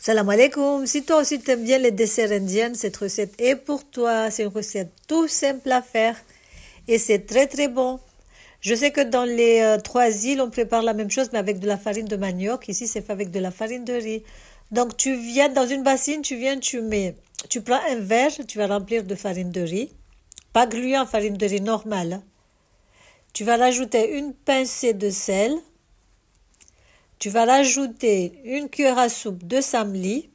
Salam alaikum. Si toi aussi t'aimes bien les desserts indiens, cette recette est pour toi. C'est une recette tout simple à faire et c'est très très bon. Je sais que dans les trois îles, on prépare la même chose mais avec de la farine de manioc. Ici, c'est fait avec de la farine de riz. Donc tu viens dans une bassine, tu prends un verre, tu vas remplir de farine de riz, pas gluant, farine de riz normale. Tu vas rajouter une pincée de sel. Tu vas rajouter une cuillère à soupe de samli.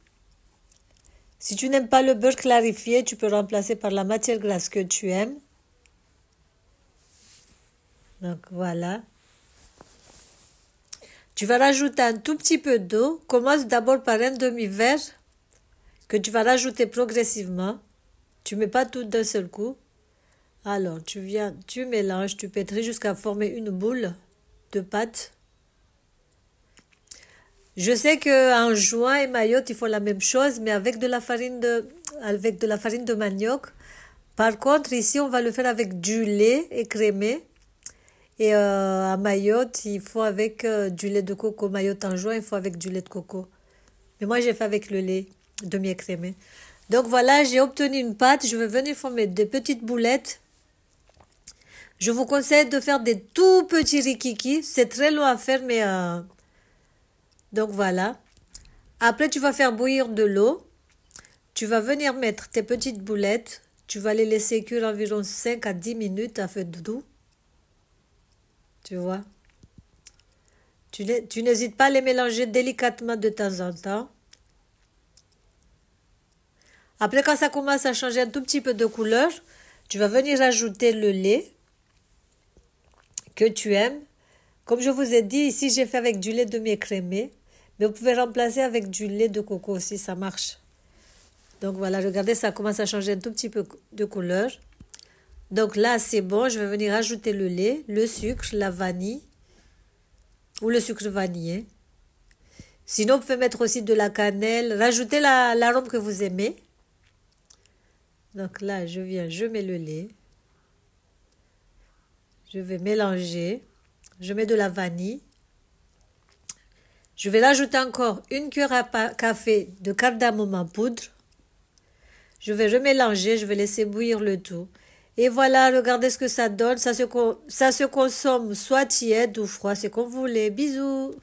Si tu n'aimes pas le beurre clarifié, tu peux remplacer par la matière grasse que tu aimes. Donc voilà. Tu vas rajouter un tout petit peu d'eau. Commence d'abord par un demi-verre que tu vas rajouter progressivement. Tu ne mets pas tout d'un seul coup. Alors, tu mélanges, tu pétris jusqu'à former une boule de pâte. Je sais qu'en juin et Mayotte, il faut la même chose, mais avec de la farine de manioc. Par contre, ici, on va le faire avec du lait écrémé. Et à Mayotte, il faut avec du lait de coco. Mayotte en juin, il faut avec du lait de coco. Mais moi, j'ai fait avec le lait demi-écrémé. Donc voilà, j'ai obtenu une pâte. Je vais venir former des petites boulettes. Je vous conseille de faire des tout petits rikiki. C'est très long à faire, mais... Donc voilà. Après, tu vas faire bouillir de l'eau. Tu vas venir mettre tes petites boulettes. Tu vas les laisser cuire environ 5 à 10 minutes à feu doux. Tu vois. Tu n'hésites pas à les mélanger délicatement de temps en temps. Après, quand ça commence à changer un tout petit peu de couleur, tu vas venir ajouter le lait que tu aimes. Comme je vous ai dit, ici, j'ai fait avec du lait demi-écrémé. Mais vous pouvez remplacer avec du lait de coco aussi, ça marche. Donc voilà, regardez, ça commence à changer un tout petit peu de couleur. Donc là, c'est bon, je vais venir ajouter le lait, le sucre, la vanille ou le sucre vanillé. Sinon, vous pouvez mettre aussi de la cannelle, rajouter l'arôme que vous aimez. Donc là, je mets le lait. Je vais mélanger. Je mets de la vanille. Je vais rajouter encore une cuillère à café de cardamome en poudre. Je vais remélanger, je vais laisser bouillir le tout. Et voilà, regardez ce que ça donne. Ça se consomme soit tiède ou froid, c'est comme vous voulez. Bisous.